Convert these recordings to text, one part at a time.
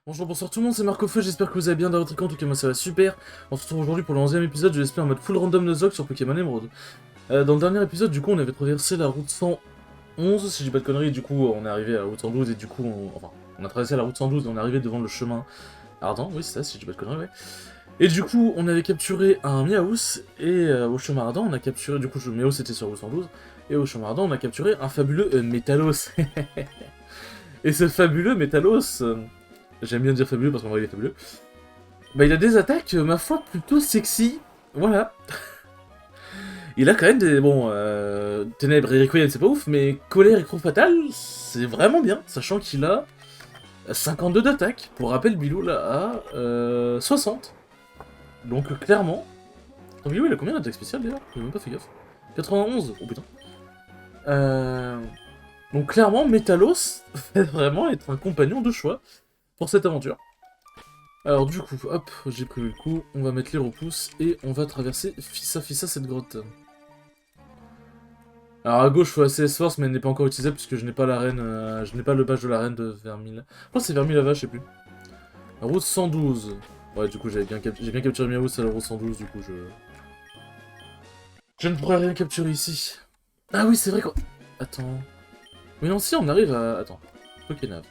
Bonjour, bonsoir tout le monde, c'est Marco Feu, j'espère que vous allez bien dans votre écran, en tout cas moi ça va super. On se retrouve aujourd'hui pour le 11e épisode, je l'espère en mode full random Nuzlocke sur Pokémon Emerald. Dans le dernier épisode, du coup, on avait traversé la route 111, si je dis pas de conneries, et du coup, on est arrivé à la route 112, et du coup, on a traversé la route 112, et on est arrivé devant le chemin ardent, oui c'est ça, si je dis pas de conneries, ouais. Et du coup, on avait capturé un Miaous, et au chemin ardent, on a capturé, du coup, le Miaous était sur route 112, et au chemin ardent, on a capturé un fabuleux Métalos. Et ce fabuleux Métalos... j'aime bien dire fabuleux parce qu'en vrai il est fabuleux. Bah il a des attaques, ma foi, plutôt sexy. Voilà. Il a quand même des... Bon, Ténèbres et Requiem c'est pas ouf, mais Colère et Croc Fatal, c'est vraiment bien. Sachant qu'il a 52 d'attaque. Pour rappel, Bilou là a 60. Donc clairement... Attends, Bilou il a combien d'attaque spéciale déjà? J'ai même pas fait gaffe. 91. Oh putain. Donc clairement, Métalos va vraiment être un compagnon de choix pour cette aventure. Alors du coup, hop, j'ai prévu le coup, on va mettre les repousses et on va traverser Fissa cette grotte. Alors à gauche, faut assez Force, mais elle n'est pas encore utilisable puisque je n'ai pas l'arène, je n'ai pas le badge de l'arène de Vermil. Je pense que c'est Vermilava, je sais plus. La route 112. Ouais, du coup, j'ai bien capturé Miaous à la route 112, du coup, je ne pourrais rien capturer ici. Ah oui, c'est vrai quoi. Attends. Mais non, si, on arrive à... Attends. Pokénav.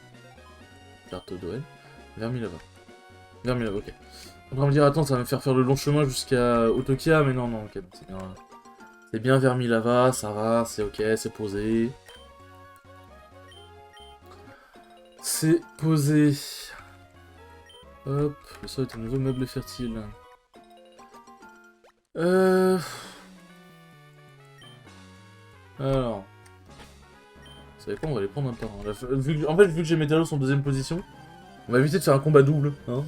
Carte d'Owen. Vermilava. Vermilava, ok. On va me dire, attends, ça va me faire le long chemin jusqu'à Autokia, mais non, non, ok, c'est bien. C'est bien Vermilava, ça va, c'est ok, c'est posé. C'est posé. Hop, le sol est un nouveau meuble fertile. Alors... Vous savez quoi, on va les prendre un par un. En fait, vu que j'ai Métalos en deuxième position, on va éviter de faire un combat double, hein.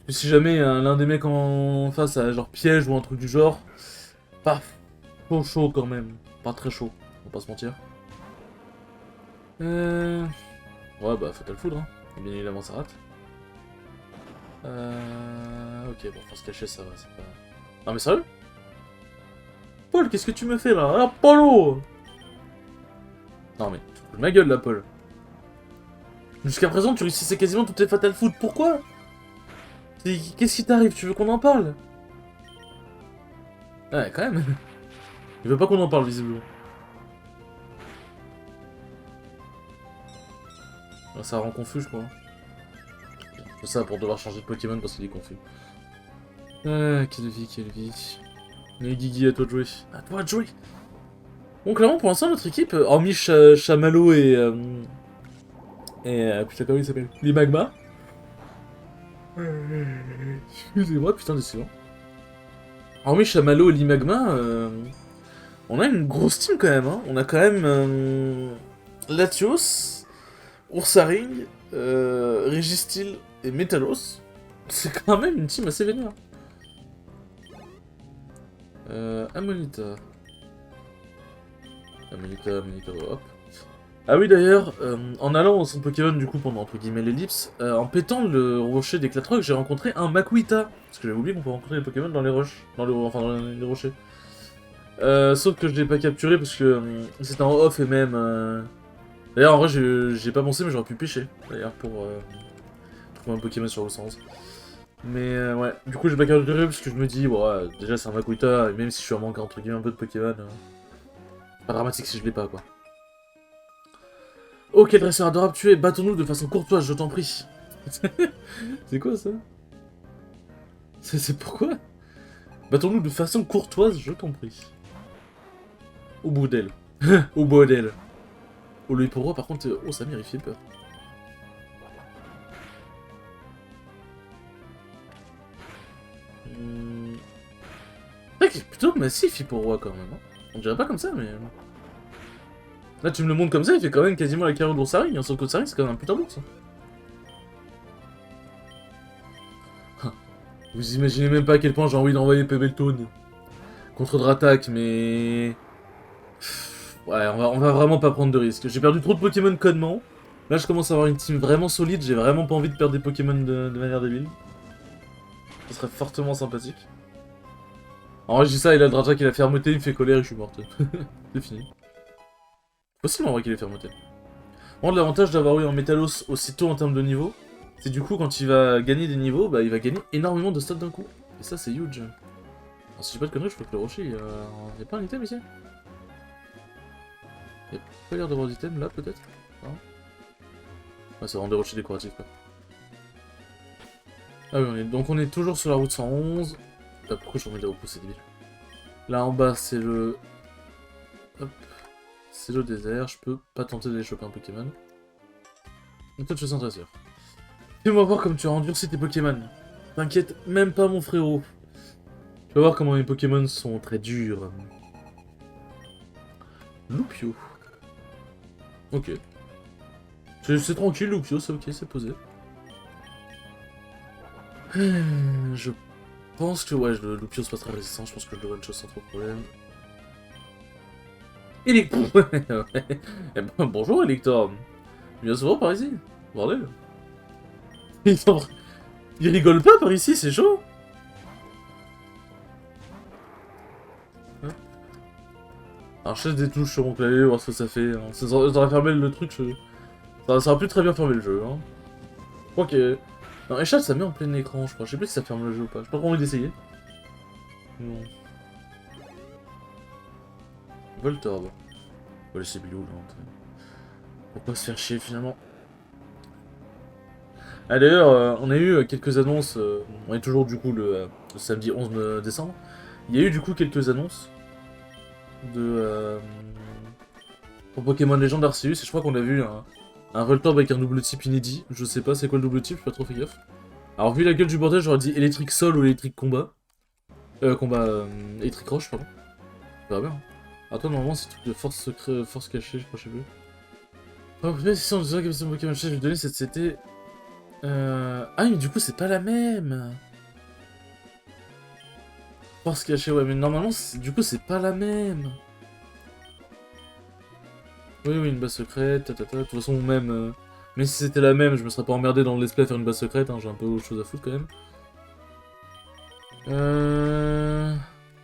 Parce que si jamais l'un des mecs en face a genre piège ou un truc du genre, paf, chaud quand même. Pas très chaud, on va pas se mentir. Ouais, bah, Fatal Foudre, hein. Et bien évidemment, ça rate. Ok, bon, faut se cacher, ça va, c'est pas... Non mais sérieux? Paul, qu'est-ce que tu me fais, là? Ah, Polo! Non mais, tu te fous de ma gueule, là, Paul. Jusqu'à présent, tu réussissais quasiment toutes tes Fatal Foudre, pourquoi? Qu'est-ce qui t'arrive? Tu veux qu'on en parle? Ouais, quand même. Il veut pas qu'on en parle, visiblement. Ça rend confus, je crois. C'est ça, pour devoir changer de Pokémon parce qu'il est confus. Ah, quelle vie, quelle vie. Mais Guigui, à toi de jouer. À toi de jouer. Bon, clairement, pour l'instant, notre équipe, hormis Chamallow et... putain, comment il s'appelle? Les Magma. Excusez-moi, putain, décidément. Hormis Chamallow et Limagma, on a une grosse team quand même, hein. On a quand même Latios, Ursaring, Registil et Metalos. C'est quand même une team assez vénère. Amonita. Amonita, hop. Ah oui d'ailleurs, en allant au centre Pokémon du coup pendant entre guillemets l'ellipse, en pétant le rocher des Clatroc, j'ai rencontré un Makuita. Parce que j'avais oublié qu'on peut rencontrer les Pokémon dans les roches. Enfin dans les rochers. Sauf que je l'ai pas capturé parce que c'était en off et même... D'ailleurs en vrai j'ai pas pensé mais j'aurais pu pêcher d'ailleurs pour trouver un Pokémon sur le sens. Mais ouais, du coup j'ai pas capturé parce que je me dis, ouais, déjà c'est un Makuita et même si je suis en manque entre guillemets un peu de Pokémon, c'est pas dramatique si je l'ai pas quoi. Oh, quel dresseur adorable tu es, battons-nous de façon courtoise, je t'en prie. C'est quoi ça? C'est pourquoi? Battons-nous de façon courtoise, je t'en prie. Au bout d'elle. Au bout d'elle. Oh, le Hippo-Roi, par contre, oh, Samir, il fait peur. C'est vrai qu'il est plutôt massif, Hippo-Roi, quand même. Hein. On dirait pas comme ça, mais... Là, tu me le montres comme ça, il fait quand même quasiment la carrure d'Oursaring, hein, sauf qu'Oursaring, c'est quand même un putain d'ours. Hein. Vous imaginez même pas à quel point j'ai envie d'envoyer Pebbletoon contre Dratak, mais... Ouais, on va vraiment pas prendre de risques. J'ai perdu trop de Pokémon connement. Là, je commence à avoir une team vraiment solide, j'ai vraiment pas envie de perdre des Pokémon de manière débile. Ce serait fortement sympathique. En vrai, je dis ça, il a le Dratak, il a fermeté, il me fait colère et je suis morte. C'est fini. Possible en vrai qu'il ait fermeté. Bon, l'avantage d'avoir eu un Métalos aussitôt en termes de niveau, c'est du coup quand il va gagner des niveaux, bah il va gagner énormément de stats d'un coup. Et ça c'est huge. Alors si j'ai pas de conneries, je crois que le rocher, y a pas un item ici? Il y a pas l'air d'avoir d'item là peut-être? Non. Ouais, c'est vraiment des rochers décoratifs quoi. Ah oui, donc on est toujours sur la route 111. Bah, pourquoi je remets des repos, c'est débile. Là en bas c'est le... Hop. C'est le désert, je peux pas tenter d'aller choper un Pokémon. Donc toi tu es un dresseur. Fais-moi voir comme tu as endurci tes Pokémon. T'inquiète même pas mon frérot. Tu vas voir comment mes Pokémon sont très durs. Loupio. Ok. C'est tranquille Loupio, c'est ok, c'est posé. Je pense que ouais, le Loupio se passe très résistant, je pense que je le one-shot sans trop de problème. Elector. Eh ben, bonjour Elector. Viens souvent par ici. Bordel. Il rigole pas par ici, c'est chaud. Hein. Alors je laisse des touches sur mon clavier, voir ce que ça fait. Hein. Ça aurait fermé le truc, ça aurait pu très bien fermer le jeu. Hein. Je crois que... Non, Échelle ça met en plein écran, je crois. Je sais plus si ça ferme le jeu ou pas. J'ai pas trop envie d'essayer. Non. Voltorb. On va laisser Bilou là. Pourquoi se faire chier finalement? Ah d'ailleurs, on a eu quelques annonces. On est toujours du coup le samedi 11 décembre. Il y a eu du coup quelques annonces de pour Pokémon Legend Arceus, et je crois qu'on a vu un Voltorb avec un double type inédit. Je sais pas c'est quoi le double type, j'ai pas trop fait gaffe. Alors vu la gueule du bordel, j'aurais dit électrique sol ou électrique combat. Électrique roche, pardon. Ça va bien. Hein. Ah toi normalement c'est truc de force secret, force cachée, je crois, je sais plus. Oh, mais si on disait que c'est Pokémon je vais donner cette c'était... Ah mais du coup c'est pas la même. Force cachée, ouais mais normalement du coup c'est pas la même. Oui, oui, une base secrète, tatata. De toute façon, même, même si c'était la même, je me serais pas emmerdé dans le let's play à faire une base secrète, hein, j'ai un peu autre chose à foutre quand même.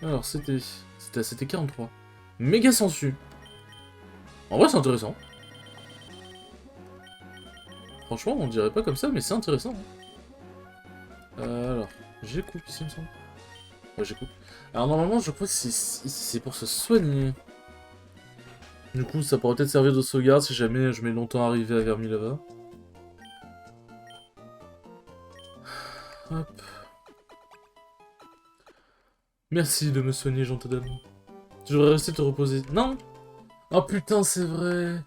Alors, c'était 43. Méga sensu. En vrai, c'est intéressant. Franchement, on dirait pas comme ça, mais c'est intéressant. Hein. Alors, j'écoute ici, il me semble. Ouais, j'écoute. Alors, normalement, je crois que c'est pour se soigner. Du coup, ça pourrait peut-être servir de sauvegarde si jamais je mets longtemps à arriver à Vermilava. Hop. Merci de me soigner, gentil dame. Tu devrais rester te reposer. Non. Oh putain, c'est vrai.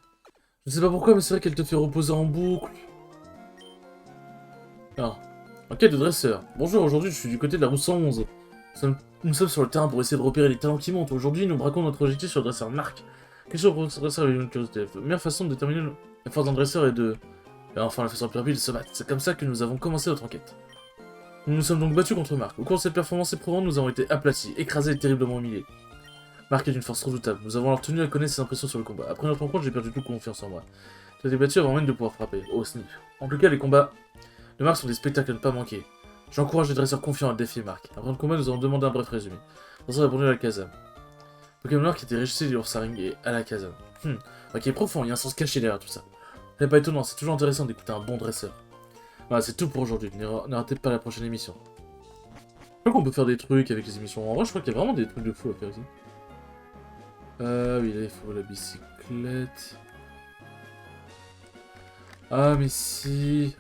Je sais pas pourquoi, mais c'est vrai qu'elle te fait reposer en boucle. Alors, enquête de dresseur. Bonjour, aujourd'hui je suis du côté de la route 111. Nous sommes sur le terrain pour essayer de repérer les talents qui montent. Aujourd'hui, nous braquons notre objectif sur le dresseur Marc. Question pour le dresseur et une curiosité. La meilleure façon de déterminer la force d'un dresseur est de... Et enfin, la façon la plus rapide de se battre. C'est comme ça que nous avons commencé notre enquête. Nous nous sommes donc battus contre Marc. Au cours de cette performance éprouvante, nous avons été aplatis, écrasés et terriblement humiliés. Marc est d'une force redoutable. Nous avons alors tenu à connaître ses impressions sur le combat. Après notre rencontre, j'ai perdu toute confiance en moi. Tu as débattu avant même de pouvoir frapper. Oh, Snip. En tout cas, les combats de Marc sont des spectacles à ne pas manquer. J'encourage les dresseurs confiants à le défier Marc. Après le combat, nous allons demander un bref résumé. Pour ça, répondu à la caserne. Pokémon Marc était régissé du Ursaring et à la caserne. Ok, profond, il y a un sens caché derrière tout ça. C'est pas étonnant, c'est toujours intéressant d'écouter un bon dresseur. Voilà, c'est tout pour aujourd'hui. Ne ratez pas la prochaine émission. Je crois qu'on peut faire des trucs avec les émissions. En vrai, je crois qu'il y a vraiment des trucs de fou à faire ici. Oui, là, il faut la bicyclette. Ah, mais si...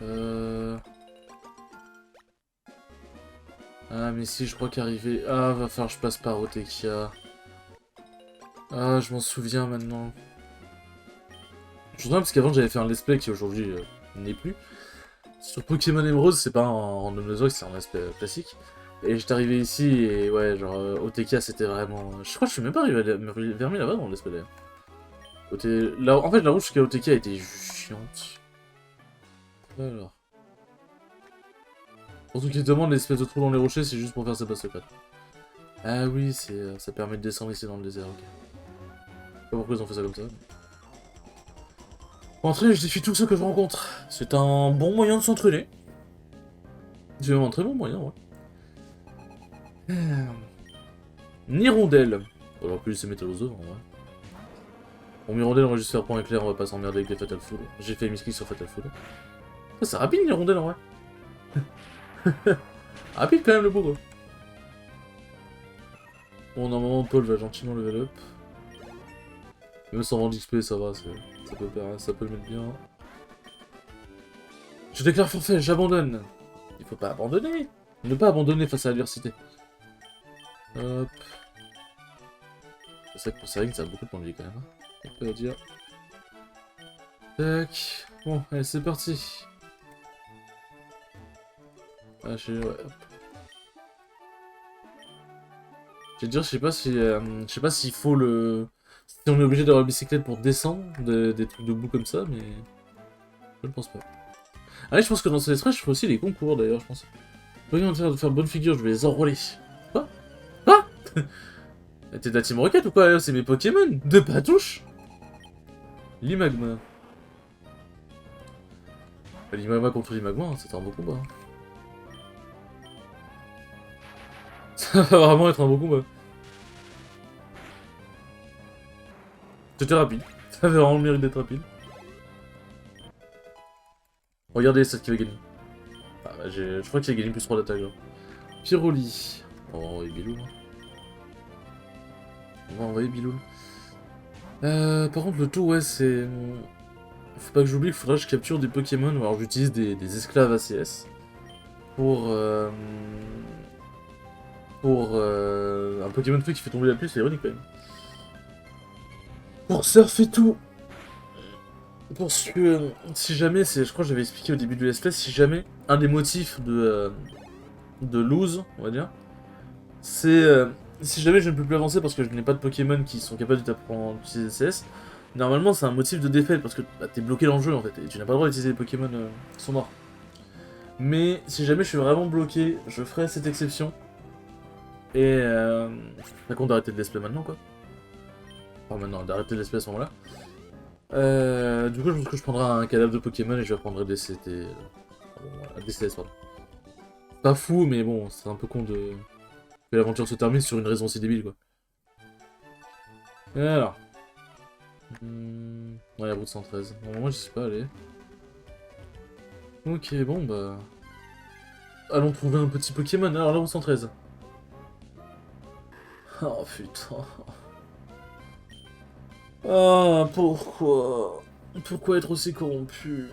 Ah, mais si, je crois qu'arriver... Ah, va falloir que je passe par Otekia. Ah, je m'en souviens maintenant. Je me souviens parce qu'avant, j'avais fait un let's play qui aujourd'hui n'est plus. Sur Pokémon Emerald, c'est pas en Random Nozoc, c'est en aspect classique. Et j'étais arrivé ici et ouais, genre OTK c'était vraiment. Je crois que je suis même pas arrivé vers là-bas dans l'espèce d'ailleurs. En fait, la route jusqu'à OTK a été chiante. Alors. Pour ceux qui se demandent, l'espèce de trou dans les rochers, c'est juste pour faire sa base secrète. Ah oui, ça permet de descendre ici dans le désert, ok. Je sais pas pourquoi ils ont fait ça comme ça. Entrée, je défie tous ceux que je rencontre. C'est un bon moyen de s'entraîner. C'est vraiment un très bon moyen, ouais. Nirondelle. Alors plus c'est Métallosaure en vrai. Bon, Mirondelle, on va juste faire point éclair, on va pas s'emmerder avec les Fatal Food. J'ai fait misclick sur Fatal Food. Ça, c'est rapide, Mirondelle, en vrai. Rapide quand même, le bourreau. Bon, normalement, Paul va gentiment level up. Même sans vendre d'XP, ça va, ça peut le mettre bien. Je déclare forfait, j'abandonne. Il faut pas abandonner. Ne pas abandonner face à l'adversité. Hop. C'est vrai que pour Sering, ça a beaucoup de points de vie quand même. Hein. On peut dire. Tac. Bon, allez, c'est parti. Ah, ouais, hop. Je vais dire, je sais pas s'il faut le... Si on est obligé d'avoir la bicyclette pour descendre, des trucs de boue comme ça, mais... Je ne pense pas. Allez, je pense que dans ces stress, je ferai aussi les concours, d'ailleurs, je pense. Voyons en train de faire bonne figure, je vais les enrôler. Quoi? Quoi? T'es de la Team Rocket ou quoi? C'est mes Pokémon. De patouche. L'Imagma. L'Imagma contre l'Imagma, hein, c'était un beau combat. Hein. Ça va vraiment être un beau combat. C'était rapide. Ça avait vraiment le mérite d'être rapide. Regardez cette qui va gagner. Ah, bah, je crois qu'il a gagné plus 3 d'attaque. Pyroli. Oh, et Biloul. On va envoyer Biloul. Par contre, le tout, ouais, c'est... Faut pas que j'oublie qu'il faudra que je capture des Pokémon, ou alors j'utilise des esclaves ACS. Pour un Pokémon feu qui fait tomber la pluie, c'est ironique quand même. Pour surfer tout. Parce que si jamais, je crois que j'avais expliqué au début de l'espèce, si jamais un des motifs de lose, on va dire, c'est si jamais je ne peux plus avancer parce que je n'ai pas de Pokémon qui sont capables d'apprendre à utiliser CS, normalement c'est un motif de défaite parce que bah, t'es bloqué dans le jeu en fait et tu n'as pas le droit d'utiliser les Pokémon qui sont morts. Mais si jamais je suis vraiment bloqué, je ferai cette exception. Et par contre d'arrêter de l'espèce maintenant quoi. Enfin maintenant, d'arrêter de l'espèce à ce moment-là. Du coup, je pense que je prendrai un cadavre de Pokémon et je vais prendre DCT. DCS, pardon. Pas fou, mais bon, c'est un peu con de... que l'aventure se termine sur une raison aussi débile, quoi. Et alors. Ouais, la route 113. Bon, moi, j'y suis pas allé. Ok, bon, bah... Allons trouver un petit Pokémon. Alors, la route 113. Oh, putain. Ah, pourquoi? Pourquoi être aussi corrompu?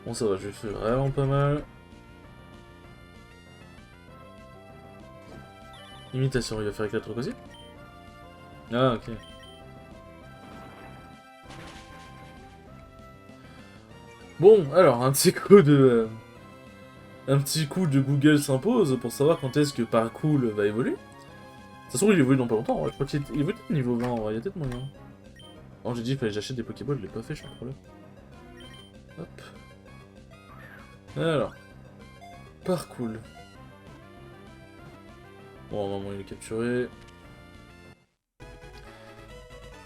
Bon, ça va, je fais vraiment pas mal. Imitation, il va faire avec la truc aussi? Ah, ok. Bon, alors, un petit coup de... un petit coup de Google s'impose pour savoir quand est-ce que Parcool va évoluer. De toute façon, il évolue dans pas longtemps, ouais. Je crois qu'il évolue peut-être niveau 20, ouais. Il y a peut-être moyen. Alors, j'ai dit qu'il fallait que j'achète des Pokéballs, je l'ai pas fait, je suis un problème. Hop. Alors. Parcool. Bon, normalement, il est capturé.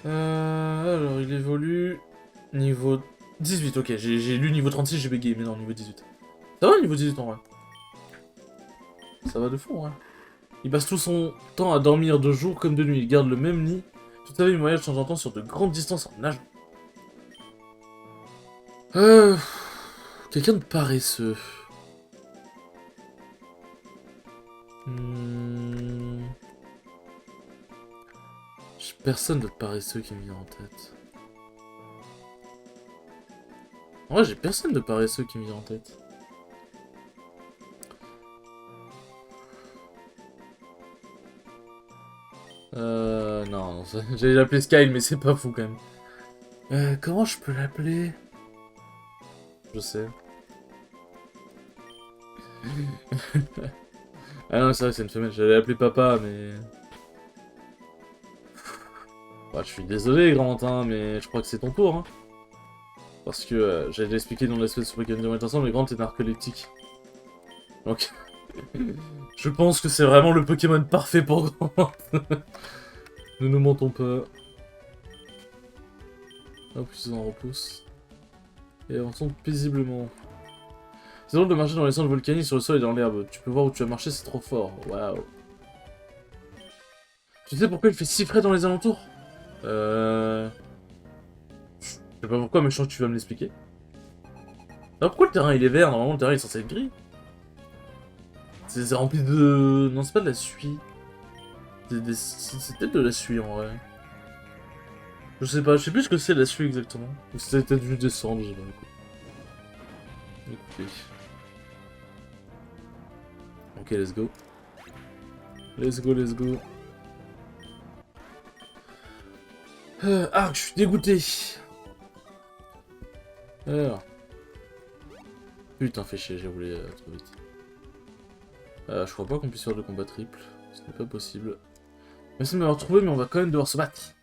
Alors, il évolue... Niveau 18, ok. J'ai lu niveau 36, j'ai bégayé, mais non, niveau 18. Ça va, niveau 18, en vrai. Ça va de fond, ouais. Il passe tout son temps à dormir de jour comme de nuit. Il garde le même nid. Toute sa vie, il voyage de temps en temps sur de grandes distances en nage. Quelqu'un de paresseux. J'ai personne de paresseux qui me vient en tête. En vrai, j'ai personne de paresseux qui me vient en tête. Non, j'allais l'appeler Skyle, mais c'est pas fou quand même. Comment je peux l'appeler? Je sais. Ah non, c'est vrai, c'est une femelle. J'allais l'appeler Papa, mais... Bah, je suis désolé, Grantin, mais je crois que c'est ton tour, hein. Parce que j'allais l'expliquer dans l'espèce sur Pokémon Diamant ensemble, mais Grant est narcoleptique. Donc... je pense que c'est vraiment le Pokémon parfait pour Grant. Ne nous mentons pas. Hop, ils en repousse. Et avançons paisiblement. C'est drôle de marcher dans les cendres volcaniques sur le sol et dans l'herbe. Tu peux voir où tu as marché, c'est trop fort. Waouh. Tu sais pourquoi il fait si frais dans les alentours? Je sais pas pourquoi, mais je sens que tu vas me l'expliquer. Alors pourquoi le terrain il est vert? Normalement le terrain il est censé être gris. C'est rempli de... Non, c'est pas de la suie. C'est peut-être de la suie en vrai. Je sais pas, je sais plus ce que c'est la suie exactement. Ou c'était peut-être juste des cendres, je sais pas. Écoutez. Ok, let's go. Let's go, let's go. Ah, je suis dégoûté. Alors. Putain, fait chier, j'ai roulé trop vite. Je crois pas qu'on puisse faire de combat triple. Ce n'est pas possible. Merci de m'avoir trouvé, mais on va quand même devoir se battre.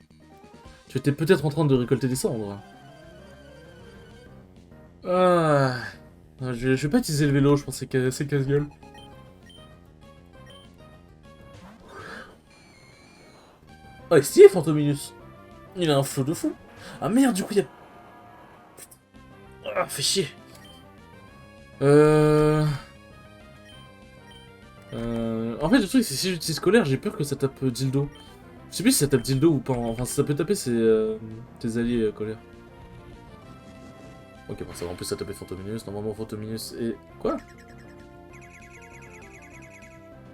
Tu étais peut-être en train de récolter des cendres. Ah. Je vais pas utiliser le vélo, je pense que c'est casse-gueule. Oh, il est stylé, Fantominus. Il a un flow de fou. Ah merde, du coup, il y a... Ah, fait chier. En fait, le truc, c'est que si j'utilise colère, j'ai peur que ça tape dildo. Je sais plus si ça tape dildo ou pas. Enfin, ça peut taper tes alliés colère. Ok, bon, ça va en plus ça taper Fantominus. Normalement, Fantominus et... Quoi?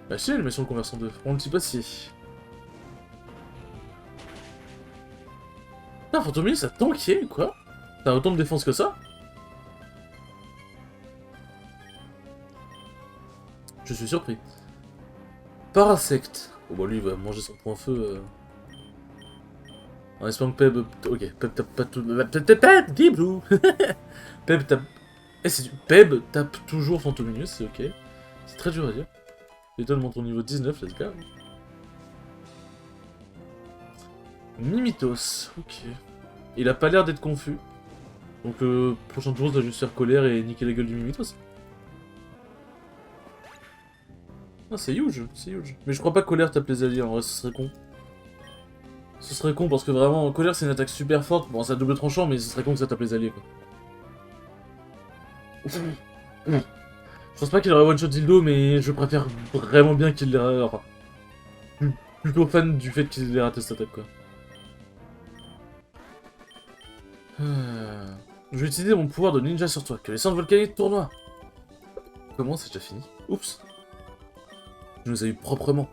Bah, chier, le met sur le conversion 2. On le dit pas si. Putain, Fantominus a tanké, quoi? T'as autant de défense que ça? Je suis surpris. Parasect. Oh bah lui il va manger son point feu. En espérant que Peb... Ok, Peb tape pas tout... Peb tape... Peb tape toujours Fantominus, c'est ok. C'est très dur à dire. Étonne monte au niveau 19, let's go. Mimitos, ok. Il a pas l'air d'être confus. Donc prochain tour, on doit juste faire colère et niquer la gueule du Mimitos. Ah, c'est huge, c'est huge. Mais je crois pas que colère tape les alliés, en vrai, ce serait con. Ce serait con parce que vraiment, colère c'est une attaque super forte. Bon, c'est à double tranchant, mais ce serait con que ça tape les alliés, quoi. Je pense pas qu'il aurait one-shot Dildo, mais je préfère vraiment bien qu'il l'ait... Enfin, plutôt fan du fait qu'il ait raté cette attaque, quoi. Je vais utiliser mon pouvoir de ninja sur toi. Que les cendres volcaniques tournoient. Comment? C'est déjà fini? Oups. Je nous ai eu proprement.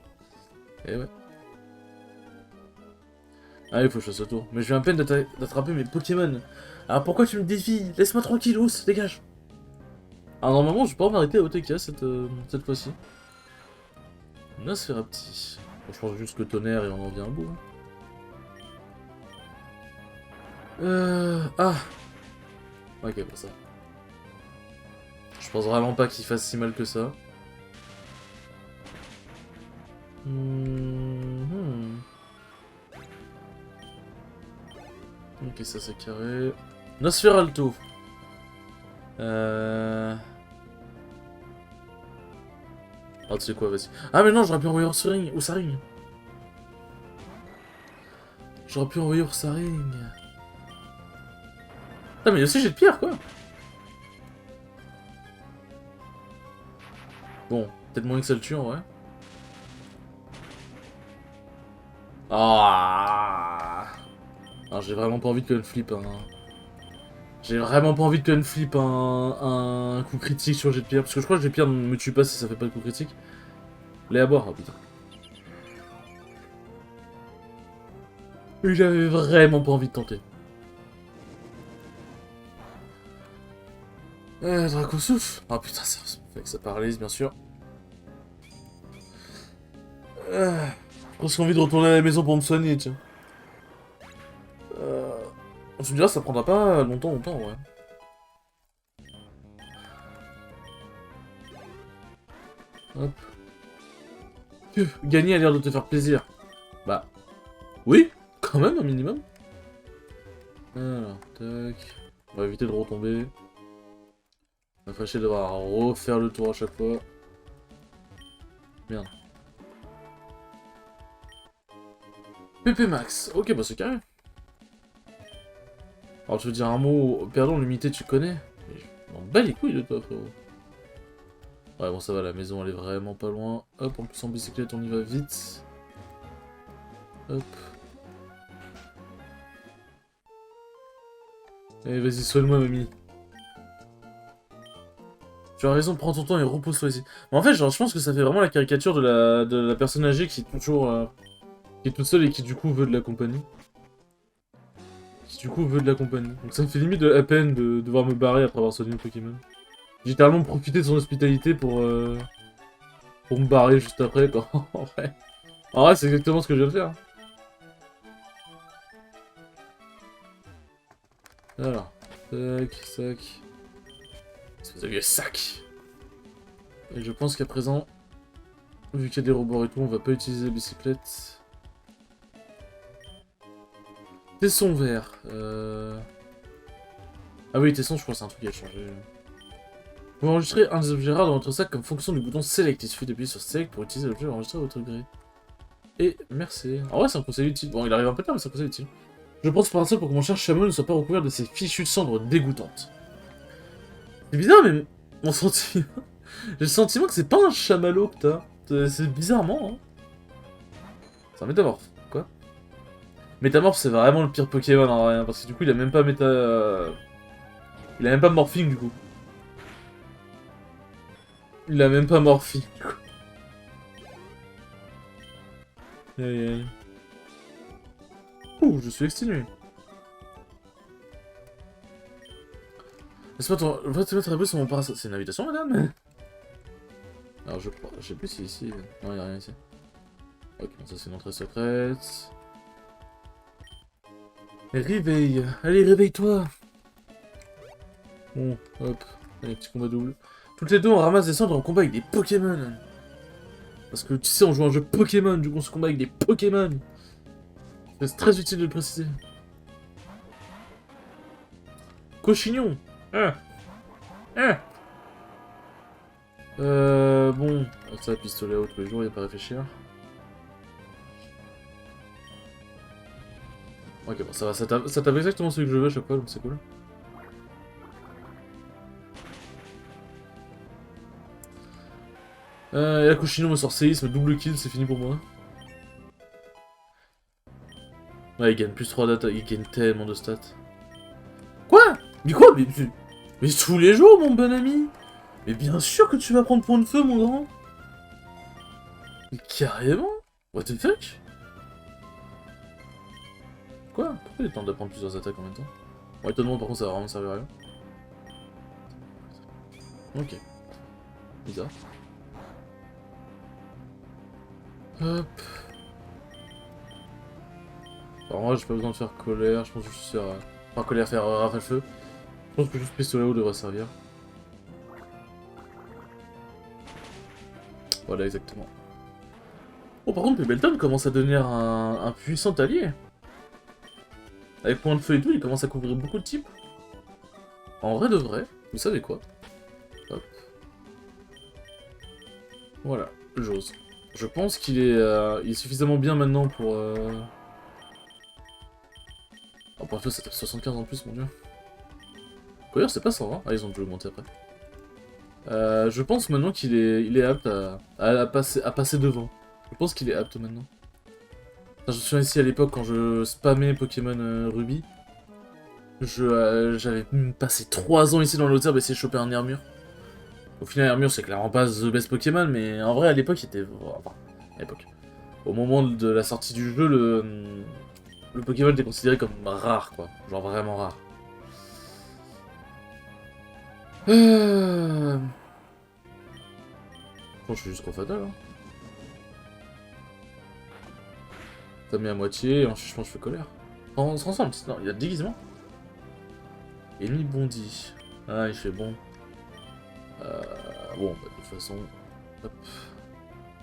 Eh ouais. Ah, il faut que je fasse le tour. Mais je viens à peine d'attraper mes Pokémon. Alors pourquoi tu me défies? Laisse-moi tranquille, Ous, dégage. Alors normalement, je vais pas m'arrêter à OTK cette fois-ci. Nosferapti. Bon, je pense juste que tonnerre et on en vient à bout. Ah. Ok, pour ça. Je pense vraiment pas qu'il fasse si mal que ça. Ok, ça c'est carré. Nosferalto. Ah, tu sais quoi, vas-y. Ah, mais non, j'aurais pu envoyer Ursaring. J'aurais pu envoyer Ursaring. Ah, mais aussi j'ai de pierre, quoi. Bon, peut-être moins que ça le tue en vrai. Ah, j'ai vraiment pas envie de flip J'ai vraiment pas envie de flip un coup critique sur jet de pierre. Parce que je crois que jet de pierre ne me tue pas si ça fait pas de coup critique. Les à boire, oh putain. Mais j'avais vraiment pas envie de tenter. Draco souffle. Oh putain, ça fait que ça paralyse, bien sûr. J'ai presque envie de retourner à la maison pour me soigner, tiens. Tu me diras, ça prendra pas longtemps, ouais. Hop. Gagner a l'air de te faire plaisir. Bah, oui, quand même, un minimum. Alors, tac. On va éviter de retomber. On va fâcher devoir refaire le tour à chaque fois. Merde. PP Max. Ok, bah c'est carré. Alors, je veux dire un mot. Perdons, l'humilité, tu connais. Mais je m'en bats les couilles de toi, frérot. Ouais, bon, ça va, la maison, elle est vraiment pas loin. Hop, en plus, en bicyclette, on y va vite. Hop. Allez, vas-y, soigne-moi, mamie. Tu as raison, prends ton temps et repose-toi ici. Mais en fait, genre, je pense que ça fait vraiment la caricature de la personne âgée qui est toujours... qui est toute seule et qui, du coup, veut de la compagnie. Qui, du coup, veut de la compagnie. Donc ça me fait limite de la peine de devoir me barrer après avoir soigné le Pokémon. J'ai littéralement profité de son hospitalité pour me barrer juste après, quoi. En vrai, c'est exactement ce que je viens de faire. Alors, tac, sac. Espèce de vieux sac. Et je pense qu'à présent, vu qu'il y a des robots et tout, on va pas utiliser la bicyclette. Tesson vert. Ah oui, tesson, je crois que c'est un truc qui a changé. Vous pouvez enregistrer un des objets rares dans votre sac comme fonction du bouton Select. Il suffit d'appuyer sur Select pour utiliser l'objet enregistré à votre gré. Et merci. En vrai, c'est un conseil utile. Bon, il arrive un peu tard, mais c'est un conseil utile. Je pense par ça pour que mon cher chameau ne soit pas recouvert de ces fichues cendres dégoûtantes. C'est bizarre, mais mon sentiment... J'ai le sentiment que c'est pas un chamallow que t'as. C'est bizarrement, hein. C'est un métamorphe. Quoi? Métamorphe, c'est vraiment le pire Pokémon en vrai, hein, parce que du coup, il a même pas Il a même pas morphing, du coup. Il a même pas morphing, du coup. Aïe, aïe. Ouh, je suis exténué. Laisse-moi te mettre un peu sur mon parasol. C'est une invitation, madame? Alors, je sais plus si ici... Non, y'a rien ici. Ok, ça c'est une entrée secrète. Réveille. Allez, réveille-toi. Bon, hop. Allez, petit combat double. Toutes les deux, on ramasse des cendres en combat avec des Pokémon. Parce que tu sais, on joue à un jeu Pokémon, du coup on se combat avec des Pokémon. C'est très utile de le préciser. Cochignon. Ah. Ah. Bon. Ça, pistolet à haut tous les jours, y'a pas à réfléchir. Ok, bon, ça va, ça tape exactement celui que je veux à chaque fois, donc c'est cool. Et la Cochignon me sort séisme, double kill, c'est fini pour moi. Ouais, il gagne plus 3 d'attaque, il gagne tellement de stats. Quoi? Mais quoi? Mais tous les jours, mon bon ami? Mais bien sûr que tu vas prendre point de feu, mon grand. Mais carrément? What the fuck? Quoi? Pourquoi il tente d'apprendre plusieurs attaques en même temps? Bon, étonnement, par contre, ça va vraiment servir à rien. Ok. Bizarre. Hop. Alors moi, j'ai pas besoin de faire colère, je pense que je suis à... Enfin, colère, faire rafale feu. Je pense que juste pistolet haut devrait servir. Voilà, exactement. Oh, par contre, Pebleton commence à devenir un puissant allié. Avec point de feu et tout, il commence à couvrir beaucoup de types. En vrai de vrai, vous savez quoi? Hop. Voilà, j'ose. Je pense il est suffisamment bien maintenant pour... Oh, point de feu, ça tape 75 en plus, mon dieu. D'ailleurs, c'est pas 120. Ah, ils ont dû augmenter après. Je pense maintenant il est apte à passer devant. Je pense qu'il est apte maintenant. Enfin, je me souviens ici à l'époque quand je spammais Pokémon Ruby. J'avais passé 3 ans ici dans l'autre herbe à essayer de choper un Armure. Au final, Armure c'est clairement pas The Best Pokémon, mais en vrai à l'époque il était... Enfin, à l'époque. Au moment de la sortie du jeu, le Pokémon était considéré comme rare, quoi. Genre vraiment rare. Je pense que je suis juste trop fatal, hein. T'as mis à moitié, et ensuite je pense que je fais colère. On se transforme, non, il y a déguisement. Ennemi bondi. Ah, il fait bon. Bon, bah, de toute façon... Hop.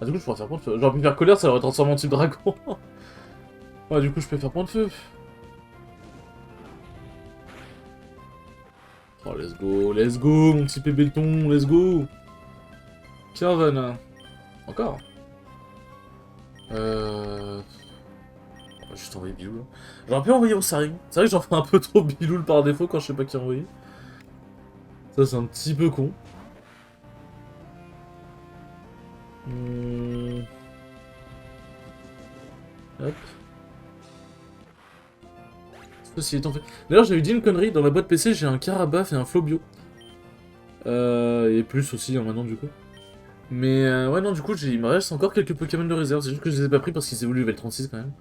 Ah, du coup, je pourrais faire point de feu. J'aurais pu faire colère, ça aurait transformé en type dragon. Ouais, du coup, je peux faire point de feu. Oh, let's go, mon petit pébéton, let's go. Tiens, Van. Encore. Juste envoyer Biloul. J'aurais pu envoyer Osaring. C'est vrai que j'en fais un peu trop Biloul par défaut quand je sais pas qui envoyer. Ça, c'est un petit peu con. Hop. Ceci étant fait. D'ailleurs, j'avais dit une connerie, dans la boîte PC, j'ai un Carabaf et un Flobio. Et plus aussi, hein, maintenant, du coup. Mais ouais, non, du coup, il me reste encore quelques Pokémon de réserve. C'est juste que je les ai pas pris parce qu'ils évoluent level 36 quand même.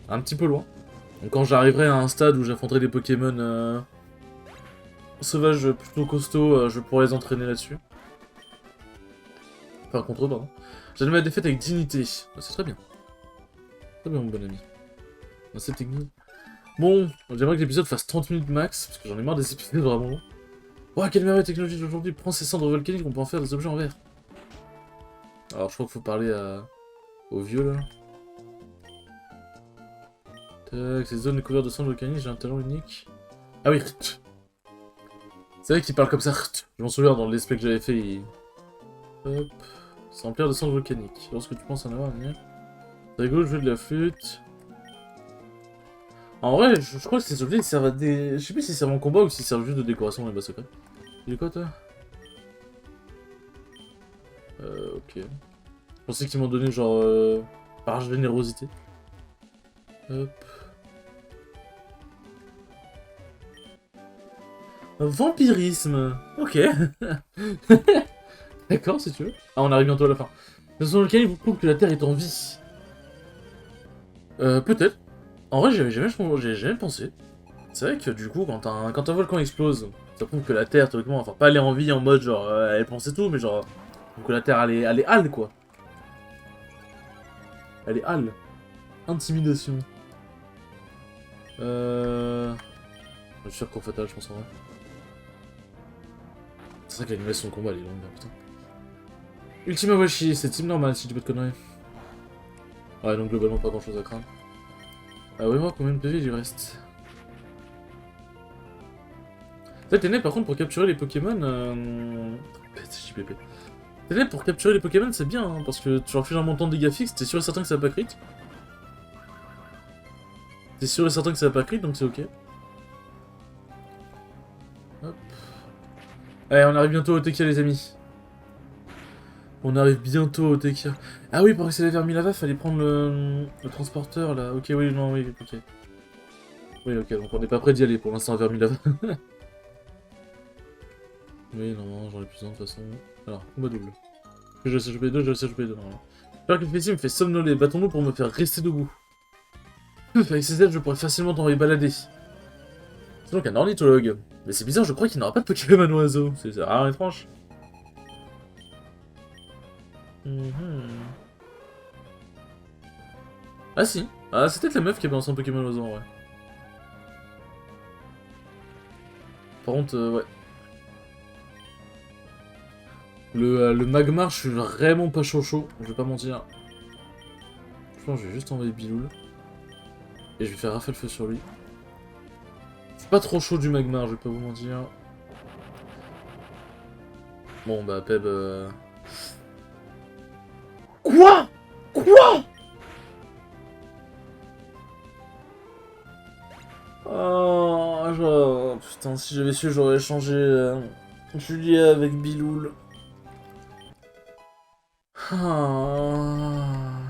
Un petit peu loin. Donc quand j'arriverai à un stade où j'affronterai des Pokémon sauvages plutôt costauds, je pourrai les entraîner là-dessus. Enfin, contre eux, pardon. J'admets la défaite avec dignité. C'est très bien. Très bien, mon bon ami. C'est technique. Bon, j'aimerais que l'épisode fasse 30 minutes max, parce que j'en ai marre des épisodes vraiment longs. Oh, quelle merveille technologie d'aujourd'hui. Prends ces cendres volcaniques, on peut en faire des objets en verre. Alors, je crois qu'il faut parler au vieux, là. Tac, ces zones couvertes de cendres volcaniques, j'ai un talent unique. Ah oui, c'est vrai qu'il parle comme ça. Je m'en souviens, dans l'esprit que j'avais fait, il... Hop. C'est remplir de cendres volcaniques. Lorsque tu penses en avoir, c'est rigolo de jouer de la flûte. En vrai, je crois que ces objets ils servent à des... Je sais plus s'ils servent en combat ou s'ils servent juste de décoration dans les bas secrets. Il est quoi, toi? Ok. Je pensais qu'ils m'ont donné genre... par générosité. Hop. Vampirisme. Ok. D'accord, si tu veux. Ah, on arrive bientôt à la fin. De façon, lequel il vous prouve que la Terre est en vie. Peut-être. En vrai, j'ai jamais pensé. C'est vrai que du coup, quand un volcan explose, ça prouve que la Terre, théoriquement, enfin pas elle est en vie en mode genre elle pensait tout, mais genre que la Terre elle est hale quoi. Elle est hale. Intimidation. Je suis sûr qu'on fatal, je pense en vrai. C'est vrai que l'animation de combat elle est longue, hein, putain. Ultima Washi, c'est team normal si tu peux te conneries. Ouais, donc globalement pas grand chose à craindre. Ah ouais, moi combien de PV il lui reste? Ça, t'es né par contre pour capturer les Pokémon. JPP. T'es né pour capturer les Pokémon, c'est bien, hein, parce que tu leur files un montant de dégâts fixe, t'es sûr et certain que ça va pas crit. T'es sûr et certain que ça va pas crit, donc c'est ok. Hop. Allez, on arrive bientôt au Tekia, les amis. On arrive bientôt au Tekia. Ah oui, pour accéder vers Milava, fallait prendre le transporteur, là. Ok, oui, non, oui, ok. Oui, ok, donc on n'est pas prêt d'y aller pour l'instant vers Milava. Oui, non, j'en ai plus un de toute façon. Alors, combat double. Je le CHP2, je le CHP2, normalement. Alors que le me fait somnoler, battons-nous pour me faire rester debout. Avec ces aides, je pourrais facilement t'envoyer balader. C'est donc un ornithologue. Mais c'est bizarre, je crois qu'il n'aura pas de Pokémon oiseau. C'est rare et étrange. Ah si. Ah, c'est peut-être la meuf qui a balancé un Pokémon oiseau, en vrai. Par contre, ouais. Le Magmar, je suis vraiment pas chaud, je vais pas mentir. Je pense que je vais juste envoyer Biloul. Et je vais faire rafale feu sur lui. C'est pas trop chaud du Magmar, je vais pas vous mentir. Bon bah Peb... Quoi? Quoi? Oh, genre... Putain, si j'avais su, j'aurais échangé Julia avec Biloul. Ah.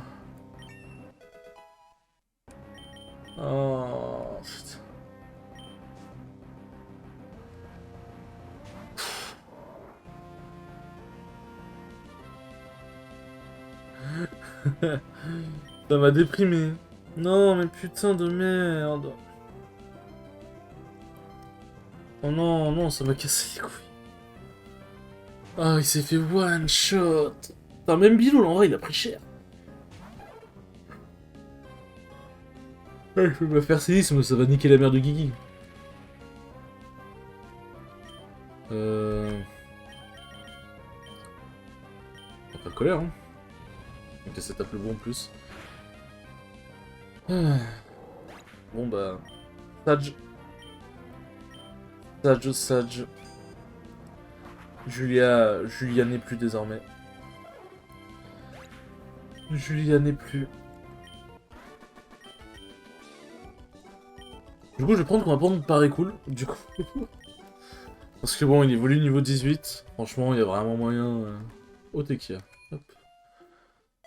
Oh, putain. Ça m'a déprimé. Non, mais putain de merde. Oh non, non, ça m'a cassé les couilles. Ah, il s'est fait one shot. Putain, même Bilou, en vrai, il a pris cher. Ouais, je peux pas faire séisme, ça va niquer la mère de Guigui. Pas de colère, hein. Ok, ça tape le bon en plus. Ah. Bon bah... Sage. Sage. Julia n'est plus désormais. Julia n'est plus. Du coup, je vais prendre qu'on va prendre paraît cool, du coup. Parce que bon, il évolue niveau 18. Franchement, il y a vraiment moyen... Au Tekia. Hop.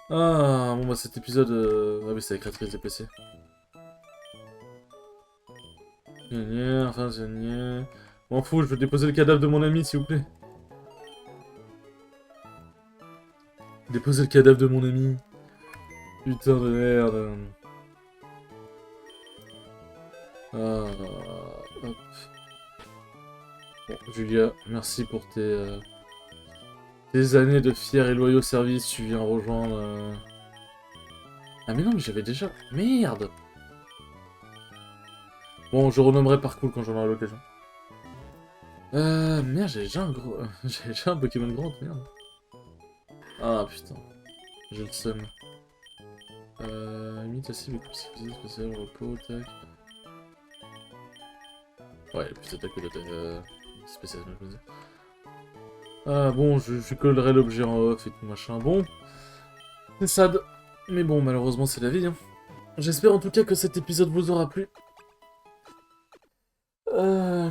Ah, bon bah cet épisode... Ah oui, c'est avec la crise des PC. Enfin, M'en fous, je veux déposer le cadavre de mon ami, s'il vous plaît. Déposer le cadavre de mon ami. Putain de merde. Ah, hop. Bon, Julia, merci pour tes années de fiers et loyaux services. Tu viens rejoindre... Ah mais non, mais j'avais déjà... Merde. Bon, je renommerai par cool quand j'en aurai l'occasion. Merde, j'avais déjà un gros... j'avais déjà un Pokémon grand, merde. Ah putain. J'ai le seum. Limite cible et coupe spécial, repos, tac. Ouais, plus d'attaque que d'attaque spéciale, je me dis. Ah bon, je collerai l'objet en off et tout machin. Bon, c'est sad. Mais bon, malheureusement, c'est la vie. Hein. J'espère en tout cas que cet épisode vous aura plu.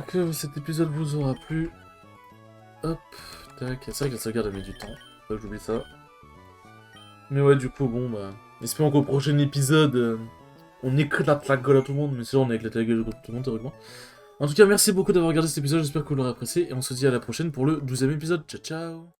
Que cet épisode vous aura plu. Hop, tac. C'est vrai que la sauvegarde a mis du temps. Faut pas que j'oublie ça. Mais ouais, du coup, bon, bah... Espérons qu'au prochain épisode, on éclate la gueule à tout le monde. Mais sinon, on éclate la gueule à tout le monde, théoriquement. En tout cas, merci beaucoup d'avoir regardé cet épisode. J'espère que vous l'aurez apprécié. Et on se dit à la prochaine pour le 12e épisode. Ciao, ciao.